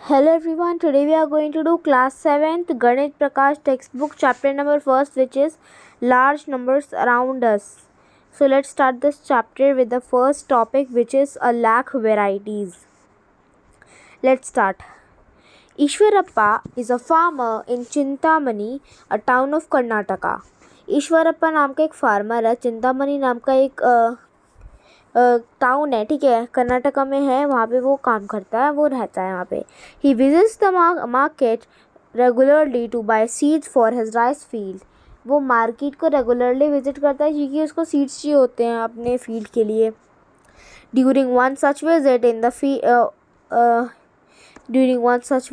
Hello everyone, today we are going to do class 7th Ganit Prakash textbook chapter number 1st, which is large numbers around us. So let's start this chapter with the first topic, which is a lakh varieties. Let's start. Ishwarappa is a farmer in Chintamani, a town of Karnataka. Eshwarappa नाम का एक farmer है, चिंतामणि नाम का एक town है, ठीक है, कर्नाटका में है, वहाँ पे वो काम करता है, वो रहता है वहाँ पे. He visits the market regularly to buy seeds for his rice field. वो मार्केट को रेगुलरली विजिट करता है क्योंकि उसको सीड्स चाहिए होते हैं अपने फील्ड के लिए. During one such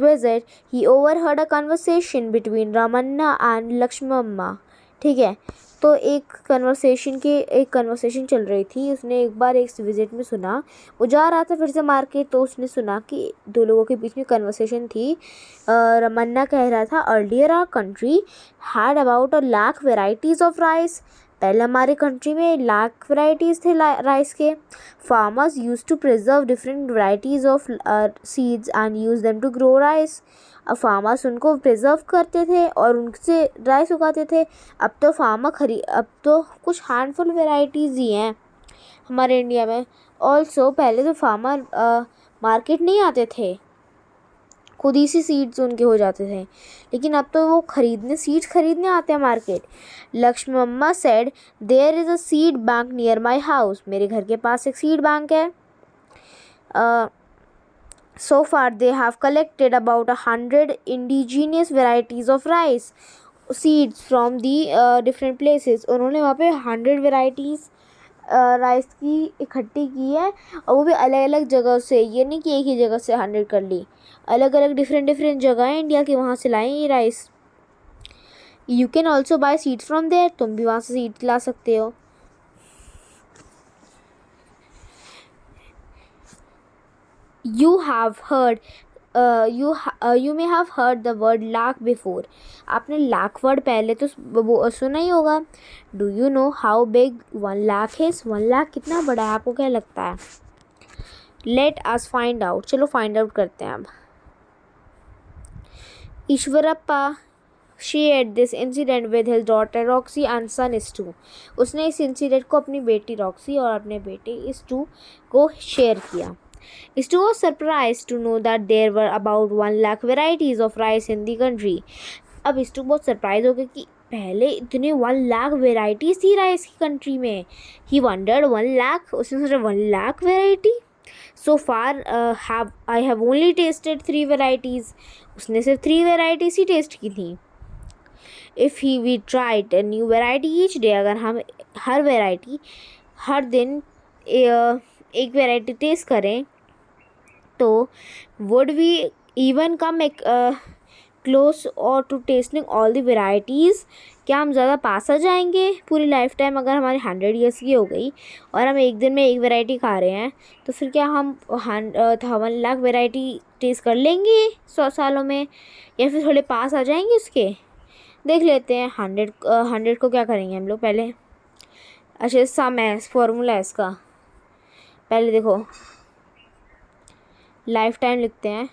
visit he overheard a conversation between Ramanna and Lakshmamma. ठीक है, तो एक कन्वर्सेशन चल रही थी. उसने एक बार एक विजिट में सुना, वो जा रहा था फिर से मार्केट, तो उसने सुना कि दो लोगों के बीच में कन्वर्सेशन थी. रमन्ना कह रहा था, earlier our country had about 1,00,000 varieties of rice. पहले हमारे कंट्री में 1,00,000 वेराइटीज़ थे राइस के. Farmers used to preserve different varieties of seeds and use them to grow rice. अब फार्मर्स उनको प्रिजर्व करते थे और उनसे राइस उगाते थे. अब तो कुछ हैंडफुल वेराइटीज़ ही हैं हमारे इंडिया में. ऑल्सो पहले तो फार्मर मार्केट नहीं आते थे, खुद ही से सीड्स उनके हो जाते थे, लेकिन अब तो वो सीड्स खरीदने आते हैं market. Lakshmamma said, there is a seed bank near my house. मेरे घर के पास एक सीड बैंक है. So far they have collected about 100 indigenous varieties of rice seeds from the different places. उन्होंने वहाँ पे 100 वेराइटीज़ राइस की इकट्ठी की है, और वो भी अलग अलग जगह से. ये नहीं कि एक ही जगह से 100 कर ली, अलग अलग डिफरेंट जगह है इंडिया के, वहाँ से लाए ये rice. You can also buy seeds from there. तुम भी वहाँ से सीड्स ला सकते हो. You may have heard the word lakh before. आपने लाख वर्ड पहले तो सुना ही होगा. Do you know how big 1,00,000 is? 1,00,000 कितना बड़ा है, आपको क्या लगता है? Let us find out. चलो फाइंड आउट करते हैं अब. Eshwarappa shared this incident with his daughter Roxy and son Stu. उसने इस इंसिडेंट को अपनी बेटी रॉक्सी और अपने बेटे स्टू को शेयर किया. Stu was surprised to know that there were about 1,00,000 varieties of rice in the country. अब स्टू बहुत सरप्राइज हो गया कि पहले इतने 1,00,000 वेराइटीज़ थी राइस की कंट्री में. ही वंडर्ड 1,00,000, उसने सोचा 1,00,000 variety. So far I have only tasted 3 varieties. उसने सिर्फ 3 वेराइटीज़ ही टेस्ट की थी. If we tried a new variety each day, अगर हम हर दिन एक वेराइटी टेस्ट करें, तो would we even come close और to tasting all the varieties. क्या हम ज़्यादा पास आ जाएंगे पूरी लाइफ टाइम? अगर हमारी 100 ईयर्स की हो गई और हम एक दिन में एक वेराइटी खा रहे हैं, तो फिर क्या हम 1,00,000 वेराइटी टेस्ट कर लेंगे 100 सालों में, या फिर थोड़े पास आ जाएंगे उसके? देख लेते हैं. 100 को क्या करेंगे हम लोग पहले. अच्छा, सम है, फॉर्मूला है इसका. पहले देखो, लाइफ टाइम लिखते हैं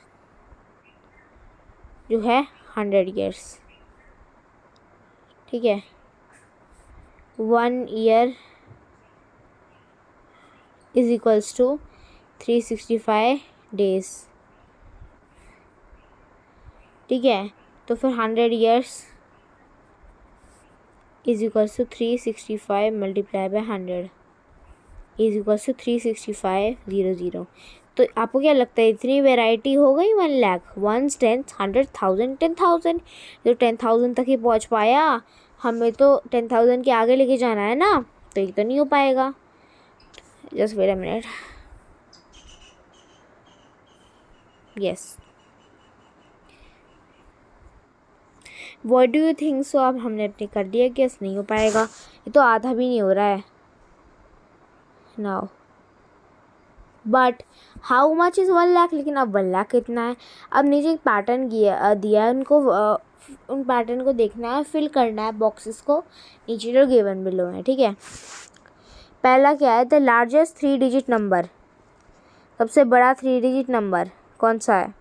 जो है 100 ईयर्स. ठीक है, 1 year is equals to 365 days. ठीक है, तो फिर 100 years is equals to 365 multiply by 100 is equals to 365,000. तो आपको क्या लगता है, इतनी वेराइटी हो गई 1,00,000? 1, 10, 100, 1000, 10,000. तो 10,000 तक ही पहुंच पाया. हमें तो 10,000 के आगे लेके जाना है ना, तो ये तो नहीं हो पाएगा. Just wait a minute. Yes, what do you think so? अब हमने अपने कर दिया, गेस नहीं हो पाएगा. ये तो आधा भी नहीं हो रहा है now. But how much is 1,00,000? लेकिन अब 1,00,000 कितना है? अब नीचे एक पैटर्न दिया है उनको. उन पैटर्न को देखना है, फिल करना है बॉक्सेस को. नीचे जो गिवन बिलो है, ठीक है. पहला क्या है? The largest 3 digit number. सबसे बड़ा 3 डिजिट नंबर कौन सा है?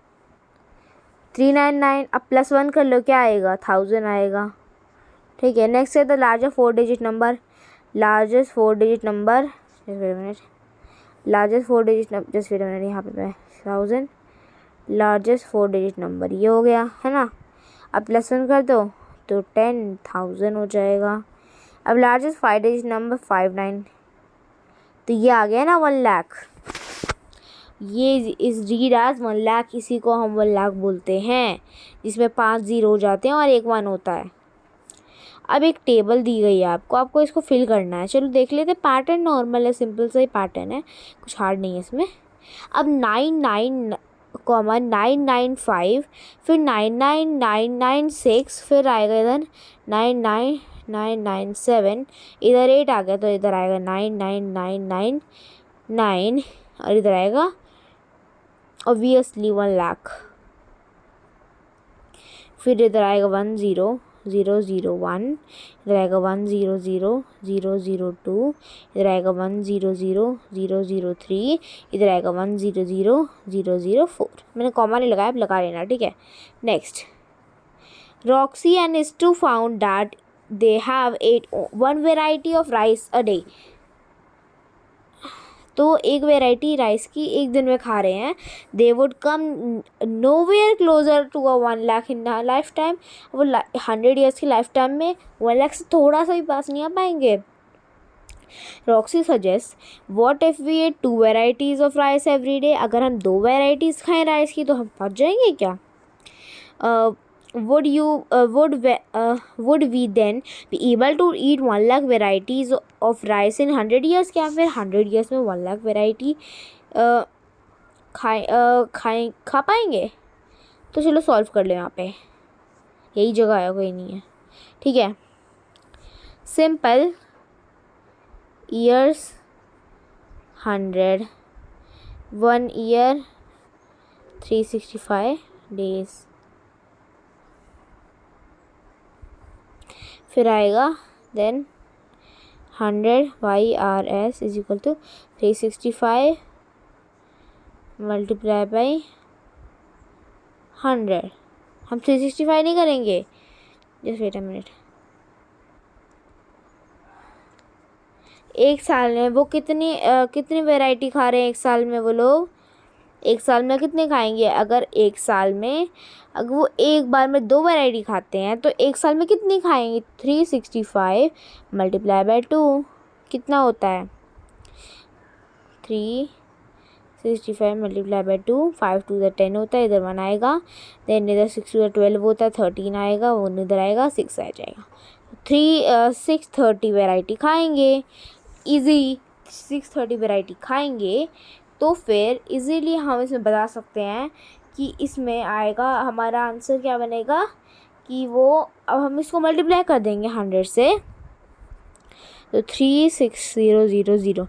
399। अब +1 कर लो, क्या आएगा? 1000 आएगा। ठीक है, नेक्स्ट है the largest 4 digit number. Largest 4 digit number, largest 4 digit number, just wait a minute, यहाँ पे 1000 लार्जेस्ट 4 डिजिट नंबर, ये हो गया है ना। अब +1 कर दो तो 10,000 हो जाएगा। अब लार्जेस्ट 5 डिजिट नंबर 59, तो ये आ गया ना 1 लाख। ये इस रीड एज 1 लाख, इसी को हम 1 लाख बोलते हैं, जिसमें 5 जीरो हो जाते हैं और 1 1 होता है। अब एक टेबल दी गई है आपको इसको फिल करना है। चलो देख लेते, पैटर्न नॉर्मल है, सिंपल सा ही पैटर्न है, कुछ हार्ड नहीं है इसमें। अब 99,995, फिर 99,996, फिर आएगा इधर 99,997, इधर 8 आ गया तो इधर आएगा 99,999 और इधर आएगा ऑब्वियसली 1 लाख। फिर इधर आएगा 10,001, इधर आएगा 100,002, इधर आएगा 100,003, इधर आएगा 100,004। मैंने कॉमा नहीं लगाया, आप लगा लेना, ठीक है। Next, Roxie and Estu found that they have ate 1 variety of rice a day. तो एक वेराइटी राइस की एक दिन में खा रहे हैं। They would come nowhere closer to a 1 lakh in life time. वो 100 ईयर्स की लाइफ टाइम में 1 लाख से थोड़ा सा भी पास नहीं आ पाएंगे। Roxie suggest, what if we ate 2 varieties of rice every day. अगर हम 2 वेराइटीज़ खाएं राइस की तो हम पच जाएंगे क्या? would we then be able to eat 1 lakh varieties of rice in 100 years? क्या फिर 100 years में 1 लाख वेराइटी खा पाएंगे? तो चलो सॉल्व कर लो, यहाँ पे यही जगह है, कोई नहीं है, ठीक है। सिंपल, ईयर्स 100, 1 ईयर 365 डेज, फिर आएगा then 100 YRS is equal to 365 multiply by 100। हम 365 नहीं करेंगे, जस्ट वेट अ मिनट। एक साल में वो कितनी वैरायटी खा रहे हैं एक साल में वो लोग? एक साल में कितने खाएंगे? अगर एक साल में अगर वो एक बार में 2 वैरायटी खाते हैं तो एक साल में कितनी खाएंगे? 365 मल्टीप्लाई बाई 2 कितना होता है? 365 मल्टीप्लाई बाई 2, 5 2 10 होता है, इधर 1 आएगा, देन इधर 6 2 12 होता है, 13 आएगा, वो इधर आएगा, 6 आ जाएगा। 630 वैरायटी खाएंगे, इजी 630 वैरायटी खाएंगे। तो फिर इजीली हम इसमें बता सकते हैं कि इसमें आएगा हमारा आंसर क्या बनेगा कि वो, अब हम इसको मल्टीप्लाई कर देंगे 100 से, तो 36000। अब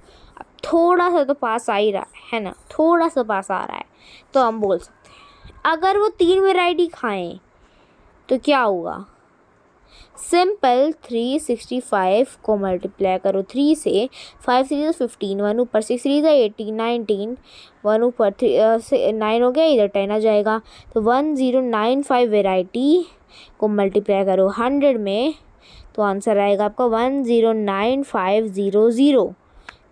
थोड़ा सा तो पास आ ही रहा है ना, थोड़ा सा पास आ रहा है, तो हम बोल सकते हैं अगर वो 3 वैरायटी खाएं तो क्या होगा? सिंपल, 365 को मल्टीप्लाई करो 3 से, 5 3 15, 1 ऊपर 6 3 18 19, 1 ऊपर 9 हो गया, इधर 10 आ जाएगा, तो 1095 वेराइटी को मल्टीप्लाई करो 100 में, तो आंसर आएगा आपका 109500।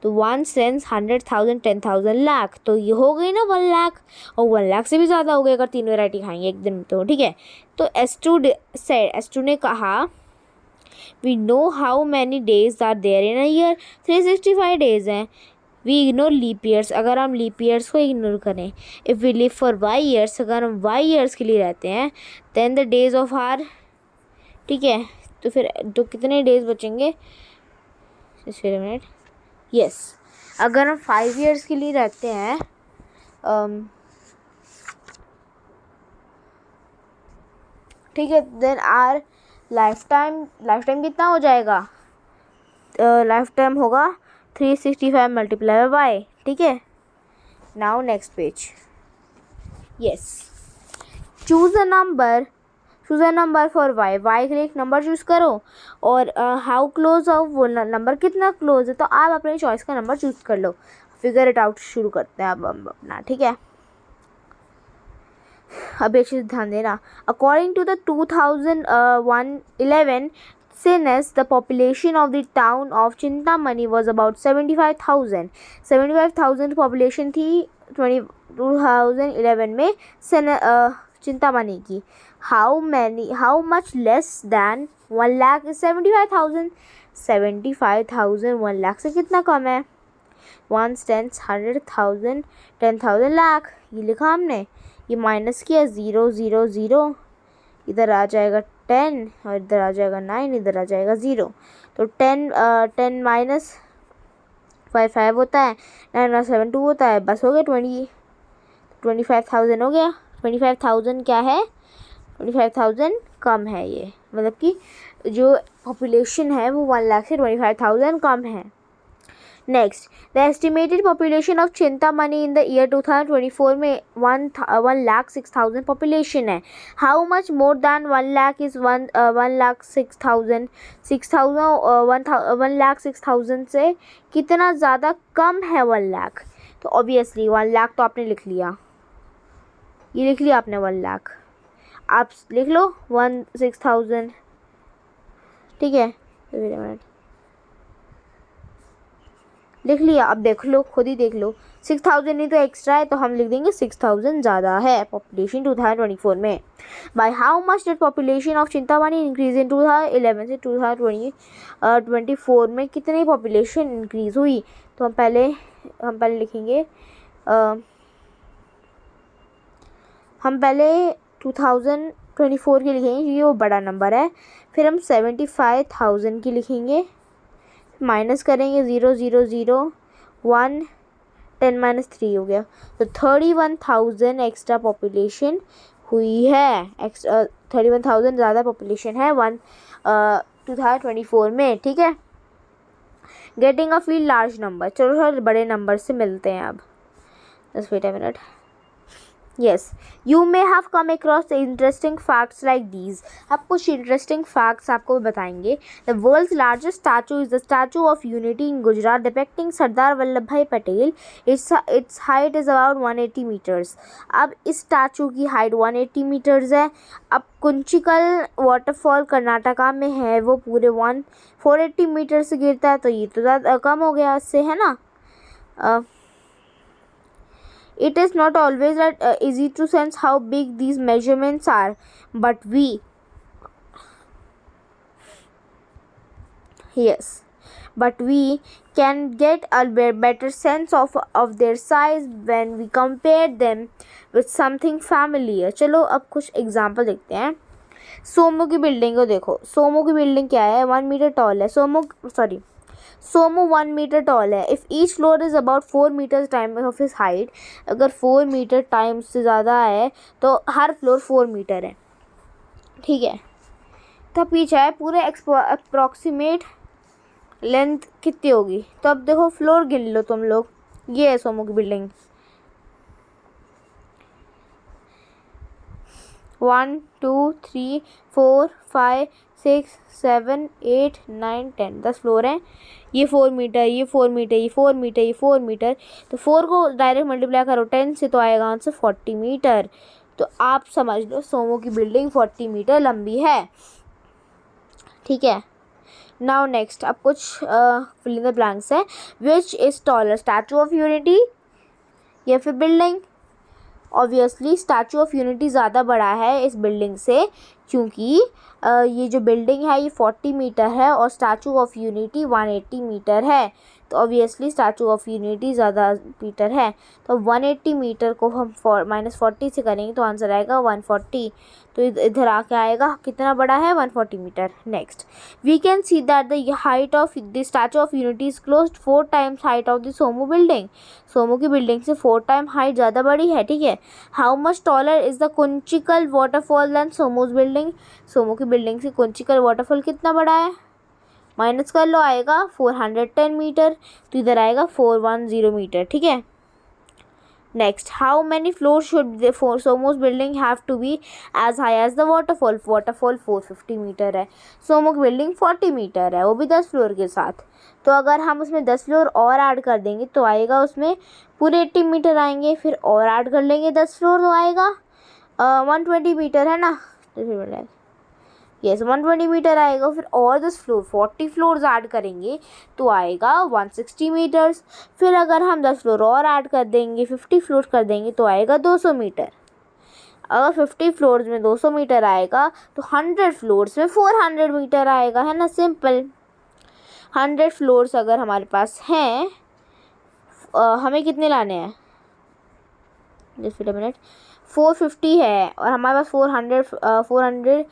तो 1 सेंस 100,000 10,000 लाख, तो ये हो गई ना 1 लाख, और 1 लाख से भी ज़्यादा हो गई अगर 3 वैरायटी खाएंगे एक दिन में, तो ठीक है। तो S2 ने कहा, we know how many days are there in a year, 365 days हैं। वी इग्नोर लीप ईयर्स, अगर हम लीप ईयर्स को इग्नोर करें, if we live for Y years, अगर हम वाई ईयर्स के लिए रहते हैं, then the days of are, ठीक है, तो फिर तो कितने डेज बचेंगे? मिनट, यस, अगर हम 5 ईयर्स के लिए रहते हैं, ठीक है, देन आर लाइफ टाइम कितना हो जाएगा? लाइफ टाइम होगा 365 मल्टीप्लाई बाय, ठीक है। Now next page, yes, choose a number for Y के लिए एक नंबर चूज़ करो, और हाउ क्लोज ऑफ वो नंबर कितना क्लोज है, तो आप अपनी चॉइस का नंबर चूज़ कर लो। फिगर इट आउट शुरू करते हैं अब हम अपना, ठीक है। अब अच्छे से ध्यान देना। According to the 2011 census, the population of the town of Chintamani was about 75,000. 75,000 population थी 2011 में चिंतामणि की। How much less than 1 lakh is 75,000? 75,000 1 lakh से कितना कम है? 1 10 100,000 10,000 लाख, ये लिखा हमने, ये माइनस किया 0 0 0, इधर आ जाएगा 10 और इधर आ जाएगा 9, इधर आ जाएगा 0। तो 10 माइनस 5 होता है, 9 7 2 होता है, बस हो गया 25,000 हो गया। 25,000 क्या है? 25,000 कम है, ये मतलब कि जो पॉपुलेशन है वो 1 लाख से 25,000 कम है। Next, the estimated population of Chintamani in the year 2024 में 1,06,000 पॉपुलेशन है। How much more than 1 lakh is 1,06,000? 1,06,000 से कितना ज़्यादा कम है 1 लाख? तो ऑब्वियसली 1 लाख तो आपने लिख लिया, ये लिख लिया आपने 1 लाख, आप लिख लो 1,06,000, ठीक है, लिख लिया। अब देख लो, खुद ही देख लो, 6,000 नहीं तो एक्स्ट्रा है, तो हम लिख देंगे 6,000 ज़्यादा है पॉपुलेशन 2024 में। By how much did population of Chintamani increase in 2011 से 2024 में कितनी पॉपुलेशन इंक्रीज हुई? तो हम पहले लिखेंगे, हम पहले 2024 की लिखेंगे क्योंकि वो बड़ा नंबर है, फिर हम 75,000 की लिखेंगे, माइनस करेंगे 0 0 0 1 10 माइनस 3 हो गया, तो 31,000 एक्स्ट्रा पॉपुलेशन हुई है। 31,000 ज़्यादा पॉपुलेशन है 2024 में, ठीक है। Getting a feel large number, चलो थोड़ा बड़े नंबर से मिलते हैं अब। Just wait a minute. Yes, you may have come across interesting facts like these. अब कुछ interesting facts आपको बताएंगे। The world's largest statue is the Statue of Unity in Gujarat depicting Sardar Vallabh भाई Patel. Its height is about 180 meters. अब इस statue की height 180 metres है। अब कुंचिकल वाटरफॉल कर्नाटका में है, वो पूरे 480 मीटर से गिरता है, तो ये तो ज़्यादा कम हो गया इससे, है ना। It is not always that easy to sense how big these measurements are, but we can get a better sense of their size when we compare them with something familiar. चलो अब कुछ एग्जाम्पल देखते हैं। सोमो की building को देखो, सोमो की बिल्डिंग क्या है? 1 मीटर टॉल है। सोमो 1 मीटर टॉल है। If each floor is about 4 metres time of his height, अगर 4 मीटर टाइम से ज़्यादा है तो हर फ्लोर 4 मीटर है, ठीक है। तब पीछे है पूरे अप्रॉक्सीमेट लेंथ कितनी होगी? तो अब देखो फ्लोर गिन लो तुम लोग, ये है सोमो की बिल्डिंग, 1 2 3 4 5 6 7 8 9 10 10 फ्लोर हैं। ये 4 मीटर, ये 4 मीटर, ये 4 मीटर, ये 4 मीटर, तो 4 को डायरेक्ट मल्टीप्लाई करो 10 से तो आएगा आंसर 40 मीटर। तो आप समझ लो सोमो की बिल्डिंग 40 मीटर लंबी है, ठीक है। नाउ नेक्स्ट, अब कुछ फिल इन द ब्लैंक्स है। Which is taller, statue of unity या फिर building? Obviously statue of unity ज़्यादा बड़ा है इस बिल्डिंग से, क्योंकि ये जो बिल्डिंग है ये 40 मीटर है और स्टैचू ऑफ यूनिटी 180 मीटर है, तो ऑब्वियसली स्टैचू ऑफ यूनिटी ज़्यादा मीटर है। तो 180 मीटर को हम -40 से करेंगे तो आंसर आएगा 140, तो इधर आके आएगा कितना बड़ा है? 140 metre. Next, we can see that the height of the Statue of Unity is close 4 times height of the Somu building. सोमो की बिल्डिंग से 4 टाइम हाइट ज़्यादा बड़ी है, ठीक है। How much taller is the Kunchikal waterfall than Somo's building? सोमो की बिल्डिंग से कुंचिकल वाटरफॉल कितना बड़ा है? माइनस कर लो, आएगा 410 मीटर, तो इधर आएगा 410 मीटर, ठीक है। Next, how many floor should the Somo's building have to be as high as the waterfall? Waterfall 450 metre है, सोमो की बिल्डिंग 40 मीटर है, वो भी 10 फ्लोर के साथ। तो अगर हम उसमें 10 फ्लोर और ऐड कर देंगे तो आएगा उसमें पूरे 80 मीटर आएंगे, फिर और ऐड कर लेंगे 10 फ्लोर तो आएगा 120 मीटर है ना, यस 120 मीटर आएगा। फिर और 10 फ्लोर 40 फ्लोर्स ऐड करेंगे तो आएगा 160 मीटर्स। फिर अगर हम 10 फ्लोर और ऐड कर देंगे 50 फ्लोर कर देंगे तो आएगा 200 मीटर। अगर 50 फ्लोर्स में 200 मीटर आएगा तो 100 फ्लोर्स में 400 मीटर आएगा, है ना, सिंपल। 100 फ्लोर्स अगर हमारे पास हैं, हमें कितने लाने हैं, जस्ट वेट अ मिनट, 450 है और हमारे पास 400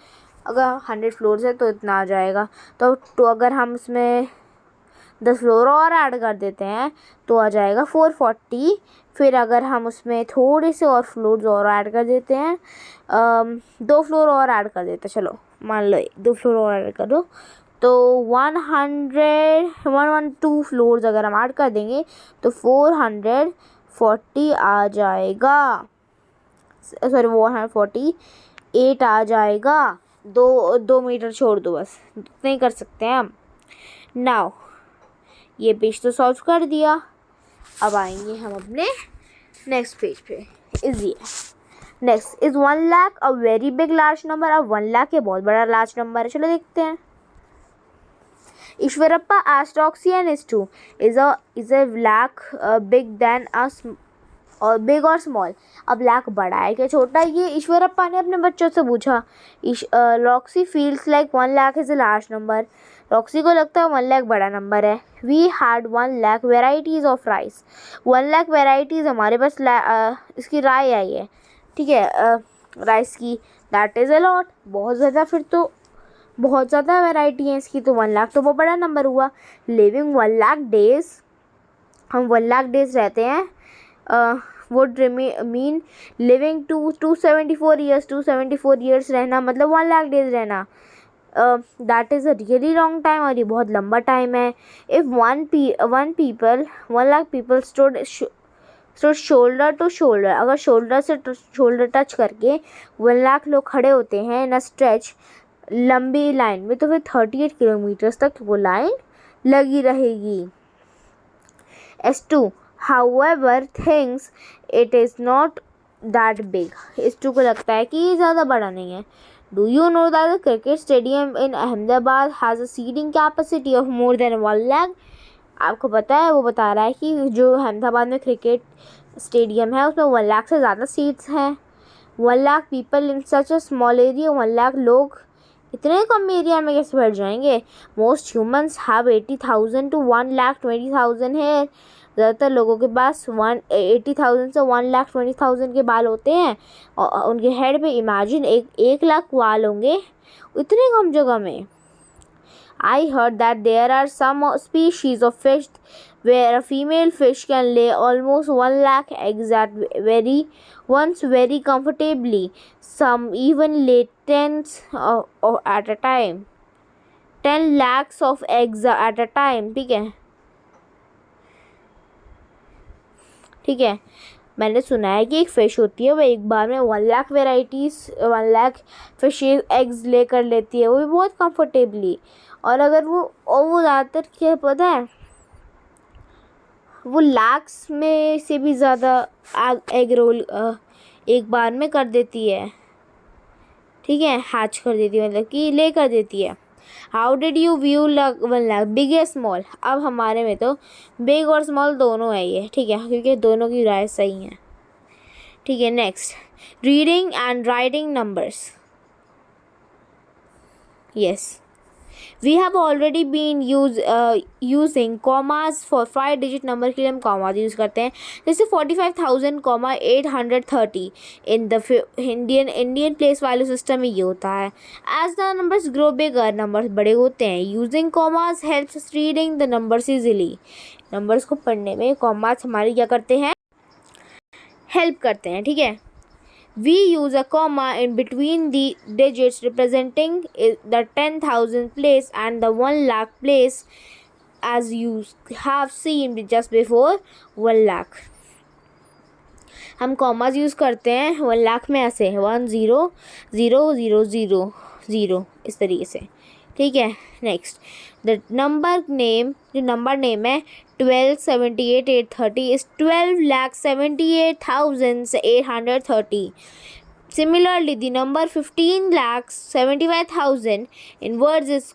अगर 100 फ्लोर्स है तो इतना आ जाएगा। तो अगर हम इसमें 10 फ्लोर और ऐड कर देते हैं तो आ जाएगा 440। फिर अगर हम उसमें थोड़े से और फ्लोर्स और ऐड कर देते हैं, 2 फ्लोर और ऐड कर देते हैं, चलो मान लो 2 फ्लोर और ऐड कर दो, तो 112 फ्लोर्स अगर हम ऐड कर देंगे तो 440 आ जाएगा, सॉरी 148 आ जाएगा। 2 मीटर छोड़ दो, बस नहीं कर सकते हैं हम। नाउ ये पेज तो सॉल्व कर दिया। अब आएंगे हम अपने नेक्स्ट पेज पे। Next is 1 lakh a very big large number. अब 1 लाख ये बहुत बड़ा लार्ज नंबर है, चलो देखते हैं। Eshwarappa asked Roxy and Stu, is a lakh big than a और बिग और स्मॉल। अब लाख बड़ा है क्या छोटा है, ये ईश्वरप्पा ने अपने बच्चों से पूछा। Roxy feels like 1 lakh is a large number. Roxy को लगता है 1 लाख बड़ा नंबर है। We had 1 lakh varieties of rice. 1 lakh varieties हमारे पास इसकी राय आई है, ठीक है, राइस की। दैट इज़ अ लॉट, बहुत ज़्यादा, फिर तो बहुत ज़्यादा वैरायटी है इसकी, तो 1 लाख तो बहुत बड़ा नंबर हुआ। लिविंग 1 लाख डेज, हम 1 लाख डेज रहते हैं, would mean living 274 years. 274 years रहना मतलब 1 लाख डेज रहना। That is a really long time, और ये बहुत लंबा टाइम है। If 1 lakh people stood shoulder to shoulder, अगर शोल्डर से शोल्डर टच करके 1 लाख लोग खड़े होते हैं इन अ स्ट्रेच, लंबी लाइन में, तो फिर 38 किलोमीटर्स तक वो लाइन लगी रहेगी। S2 however thinks it is not that big. S2 को लगता है कि ये ज़्यादा बड़ा नहीं है। Do you know that the cricket stadium in Ahmedabad has a seating capacity of more than 1 lakh? आपको पता है, वो बता रहा है कि जो अहमदाबाद में क्रिकेट स्टेडियम है उसमें 1 लाख से ज़्यादा सीट्स हैं। 1 lakh people in such a small area, 1 lakh लोग इतने कम एरिया में कैसे बैठ जाएंगे। Most humans have 80,000 to 1,20,000 hair. ज़्यादातर लोगों के पास 80,000 से 1,20,000 के बाल होते हैं, और उनके हेड पे इमेजिन 1 लाख बाल होंगे इतने कम जगह में। I heard that there are some species of fish where a female fish can lay almost 1 lakh eggs at very comfortably. Some even lay 10 at a time. 10 lakhs of eggs at a time, ठीक है। मैंने सुना है कि एक fish होती है वो एक बार में 1 lakh varieties 1 lakh fish eggs लेकर लेती है, वो भी बहुत कंफर्टेबली। और अगर वो ज़्यादातर क्या पता है, वो लाख्स में से भी ज़्यादा एग रोल एक बार में कर देती है, ठीक है, हैच कर देती है, मतलब कि ले कर देती है। How did you view 1 lakh big या स्मॉल। अब हमारे में तो बिग और स्मॉल दोनों है ये, ठीक है, क्योंकि दोनों की राय सही है, ठीक है। Next, reading and writing numbers. Yes, we have already been using commas for 5 digit number के लिए हम कॉमास यूज़ करते हैं, जैसे 45,830 in the Indian place value system में ये होता है। As the numbers grow bigger, numbers बड़े होते हैं। Using commas helps reading the numbers easily. Numbers को पढ़ने में कॉमास हमारे क्या करते हैं, हेल्प करते हैं, ठीक है। We use a comma in between the digits representing the 10,000 place and the 1 lakh place, as you have seen just before 1 lakh. हम कॉमास यूज़ करते हैं 1 लाख में ऐसे 1,0,0,0,0 इस तरीके से, ठीक है। नेक्स्ट, द नंबर नेम, जो नंबर नेम है 1278,830 is 12,78,830। Similarly, the number 15,75,000 in words is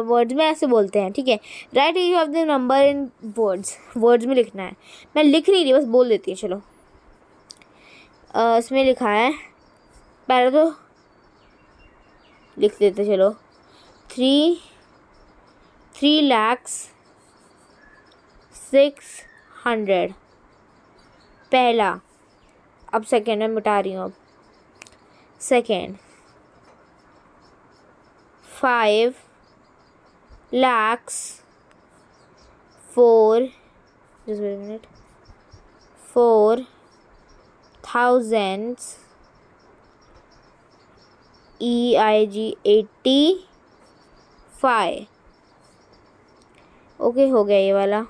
words में ऐसे बोलते हैं, ठीक है. Right you have the number in words में लिखना है. मैं लिख नहीं रही, बस बोल देती है. चलो इसमें लिखा है, पहले तो लिख देते. चलो 3,06,00,000 पहला. अब सेकेंड में मिटा रही हूँ. अब सेकेंड 5,04,000 EIG 85. ओके हो गया ये वाला.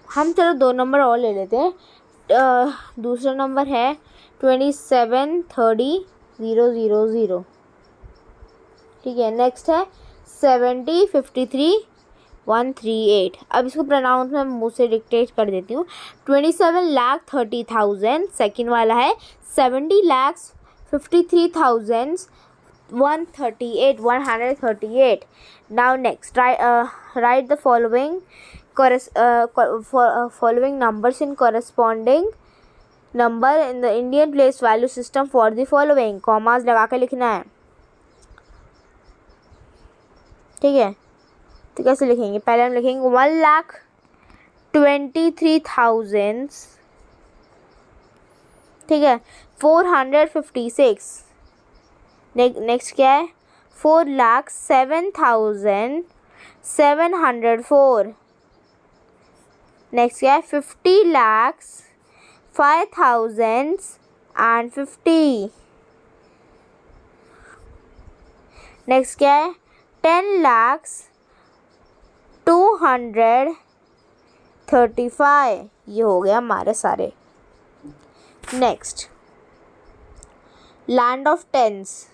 हम चलो 2 नंबर और ले लेते हैं. दूसरा नंबर है 27,30,000. ठीक है. नेक्स्ट है 70,53,138. अब इसको प्रोनाउंस में मुँह से डिक्टेट कर देती हूँ. 27,30,000. सेकेंड वाला है 70,53,138. Now next, write the following numbers in corresponding number in the Indian place value system for the following. Commas लगा के लिखना है. ठीक है. तो कैसे लिखेंगे? पहले हम लिखेंगे 1,23,000. ठीक है. 456. नेक्स्ट क्या है? 4,07,704. नेक्स्ट क्या है? 50,05,050. नेक्स्ट क्या है? 10,02,35. ये हो गया हमारे सारे. Next, land of tens.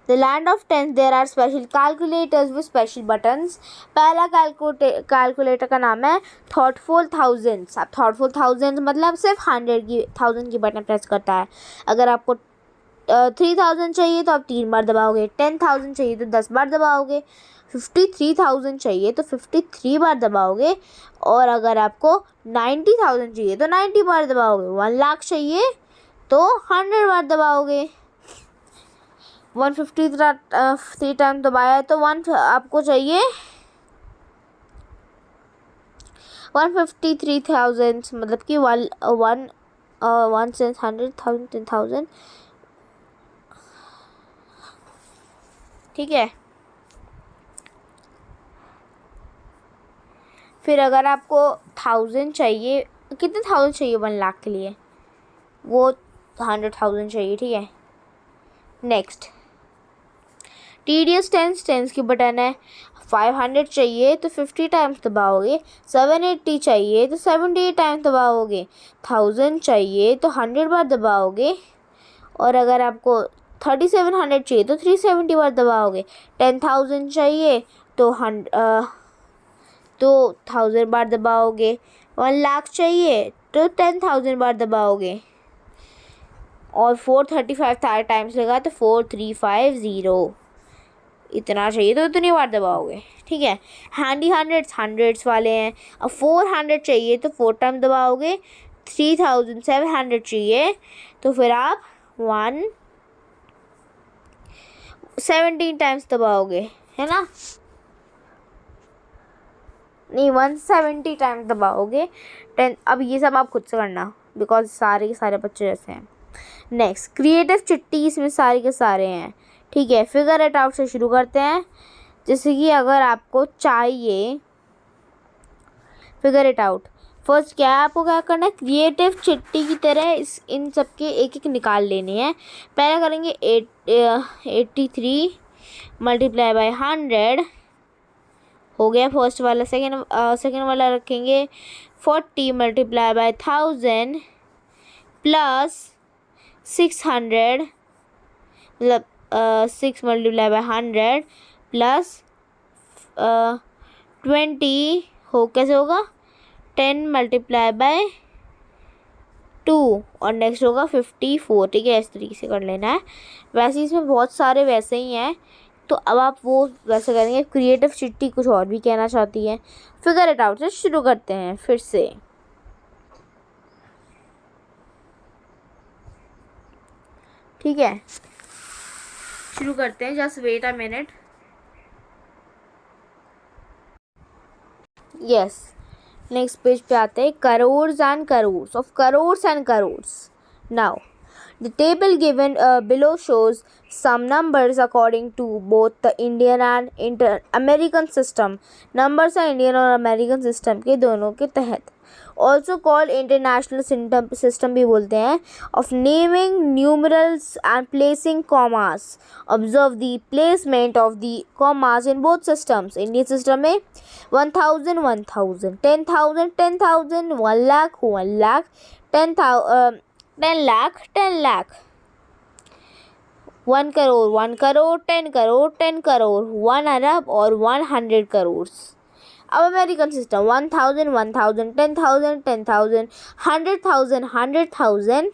The land of tens, there are special calculators with special buttons. पहला कैलकुलेटर का नाम है thoughtful thousands. अब thoughtful thousands मतलब सिर्फ 100,000 की बटन प्रेस करता है. अगर आपको 3,000 चाहिए तो आप 3 बार दबाओगे. 10,000 चाहिए तो 10 बार दबाओगे. 53,000 चाहिए तो 53 बार दबाओगे. और अगर आपको 90,000 चाहिए तो 90 बार दबाओगे. 1 लाख चाहिए तो 100 बार दबाओगे. 153 टाइम दबाया है तो आपको चाहिए 153,000 मतलब कि 1 से 100,000 10,000. ठीक है. फिर अगर आपको 1000 चाहिए, कितने 1000 चाहिए 1 लाख के लिए? वो 100,000 चाहिए. ठीक है. नेक्स्ट, टीडियस टेंस की बटन है. 500 चाहिए तो 50 टाइम्स दबाओगे. 780 चाहिए तो 78 टाइम्स दबाओगे. 1000 चाहिए तो 100 बार दबाओगे. और अगर आपको 3700 चाहिए तो 370 बार दबाओगे. 10,000 चाहिए तो 1000 बार दबाओगे. 1 लाख चाहिए तो 10,000 बार दबाओगे. और 435 टाइम्स लगा तो 4350. इतना चाहिए तो इतनी बार दबाओगे. ठीक है. हैंडी हंड्रेड्स वाले हैं. अब 400 चाहिए तो 4 टाइम दबाओगे. 3,700 चाहिए तो फिर आप 117 टाइम्स दबाओगे, है ना? नहीं, 170 टाइम्स दबाओगे. 10. अब ये सब आप खुद से करना बिकॉज सारे के सारे बच्चे जैसे हैं. नेक्स्ट, क्रिएटिव चिट्टी. इसमें सारे के सारे हैं. ठीक है. फिगर इट आउट से शुरू करते हैं. जैसे कि अगर आपको चाहिए फिगर इट आउट, फर्स्ट क्या है आपको क्या करना है? क्रिएटिव चिट्टी की तरह इन सब के एक एक निकाल लेने हैं. पहले करेंगे 83 मल्टीप्लाई बाय 100 हो गया फर्स्ट वाला. सेकेंड वाला रखेंगे 40 मल्टीप्लाई बाय 1000 प्लस 600 मतलब 6 मल्टीप्लाई बाय 100 प्लस 20 हो कैसे होगा 10 मल्टीप्लाई बाय 2 और नेक्स्ट होगा 54। ठीक है, इस तरीके से कर लेना है। वैसे इसमें बहुत सारे वैसे ही हैं, तो अब आप वो वैसे करेंगे। क्रिएटिव चिट्टी कुछ और भी कहना चाहती है। फिगर इट आउट से शुरू करते हैं फिर से। ठीक है, शुरू करते हैं। Just wait a minute. Yes, next page पे आते हैं। Crores and crores of crores and crores. Now the table given below shows some numbers according to both the Indian and American system. Numbers are Indian और American system के दोनों के तहत। Also called international system भी बोलते हैं। Of naming numerals and placing commas. Observe the placement of the commas in both systems. Indian system में 1000 1000, 10,000 10,000, 1 lakh 1 lakh, 10 lakh 10 lakh, 1 crore 1 crore, 10 crore 10 crore, 1 अरब और 100 crores। अब American system 1000 1000, 10,000 10,000, 100,000 100,000,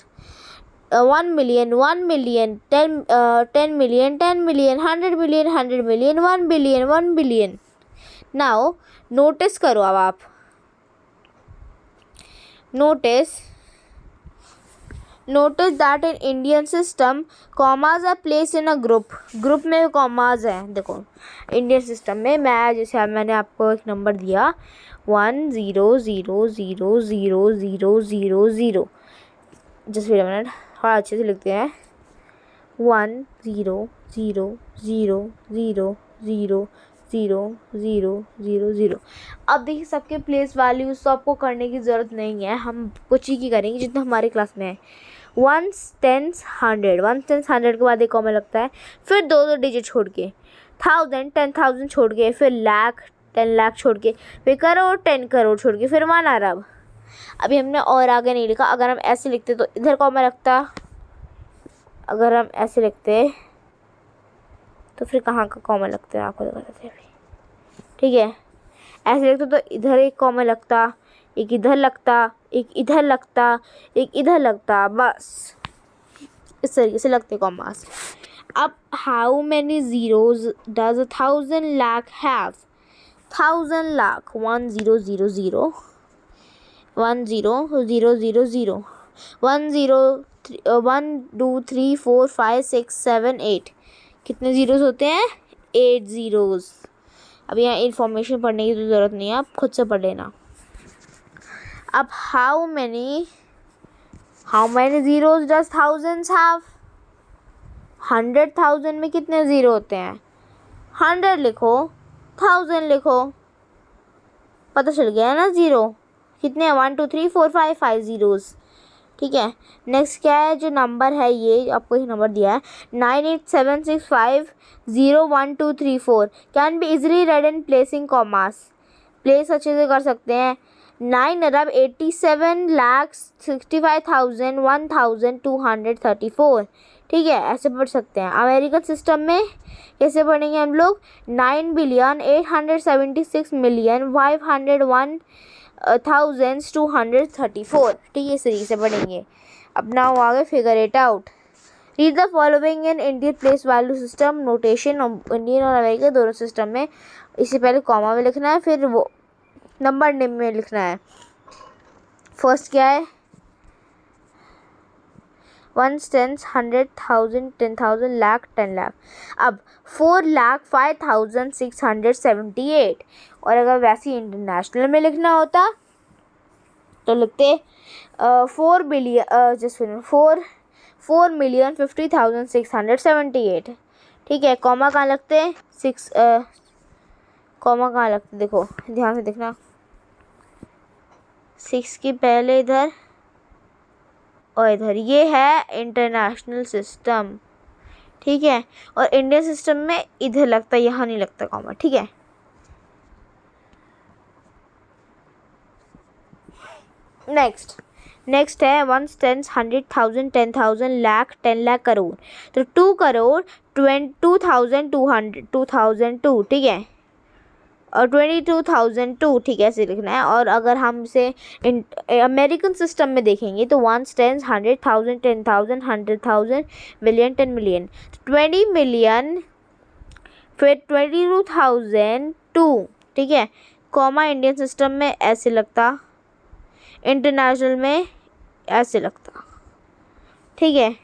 1 million 1 million, 10 million 10 million, 100 million 100 million, 1 billion 1 billion। Now notice करो। अब आप notice that in Indian system commas are placed in a group में commas है। देखो Indian system में मैंने आपको एक नंबर दिया 1 0 0 0 0 0 0 0। जस्ट वेट अ मिनट, थोड़ा अच्छे से लिखते हैं। 1 0 0 0 0 0 0 0 0 0। अब देखिए सबके प्लेस वैल्यूज तो आपको करने की ज़रूरत नहीं है, हम कुछ ही की करेंगे जितना हमारे क्लास में है। 1s 10s 100, 1 10 100 के बाद एक कॉमा लगता है, फिर दो डिजिट छोड़ के 1000 10,000 छोड़ के, फिर लाख 10 लाख छोड़ के, फिर करोड़ 10 करोड़ छोड़ के, फिर 1 अरब। अभी हमने और आगे नहीं लिखा। अगर हम ऐसे लिखते तो इधर कॉमा लगता, अगर हम ऐसे लिखते तो फिर कहाँ का कॉमा लगता है आपको बताते हैं अभी। ठीक है, ऐसे लिखते तो इधर एक कॉमा लगता, एक इधर लगता, एक इधर लगता, एक इधर लगता, बस इस तरीके से लगते कॉमास। अब how many zeros does 1000 lakh have? 1000 lakh 1 0 0 0, 1 0 0 0 0, 1 0 1 2 3 4 5 6 7 8। कितने ज़ीरोज़ होते हैं? 8 ज़ीरोज़। अब यहाँ इन्फॉर्मेशन पढ़ने की तो ज़रूरत नहीं है, आप खुद से पढ़ लेना। अब how many zeros does thousands have? 100,000 में कितने ज़ीरो होते हैं? 100 लिखो, 1000 लिखो, पता चल गया ना ज़ीरो कितने हैं। 1 2 3 4 5 5 ज़ीरोज़। ठीक है, नेक्स्ट क्या है? जो नंबर है ये आपको एक नंबर दिया है 9876501234 can be easily red in placing commas. Place अच्छे से कर सकते हैं। 9 अरब 87,65,000 ठीक है, ऐसे पढ़ सकते हैं। अमेरिकन सिस्टम में कैसे पढ़ेंगे हम लोग? 9,876,501,234। ठीक है, इस तरीके से पढ़ेंगे। अब ना वो आगे figure it out. Read the following in Indian place value system notation. Indian और अमेरिका दोनों सिस्टम में इससे पहले कॉमा में लिखना है, फिर वो नंबर नेम में लिखना है। फर्स्ट क्या है? 1 10 100,000 10,000 लाख 10 लाख। अब 4,05,678। और अगर वैसे इंटरनेशनल में लिखना होता तो लिखते 4,50,678। ठीक है, कॉमा कहाँ लगते हैं? कॉमा कहाँ लगते? देखो ध्यान से देखना, 6 के पहले इधर और इधर, ये है इंटरनेशनल सिस्टम। ठीक है, और इंडियन सिस्टम में इधर लगता है, यहाँ नहीं लगता कॉमा। ठीक है, नेक्स्ट है 1 10 100,000 10,000 लाख 10 लाख करोड़। तो 2 करोड़ 22,200 2002। ठीक है, और 22,002, ठीक है, ऐसे लिखना है। और अगर हम इसे अमेरिकन सिस्टम में देखेंगे तो 1 10 100,000 10,000 100,000 मिलियन 10 मिलियन 20 मिलियन, फिर 22,002, ठीक है, कॉमा इंडियन सिस्टम में ऐसे लगता, इंटरनेशनल में ऐसे लगता, ठीक है।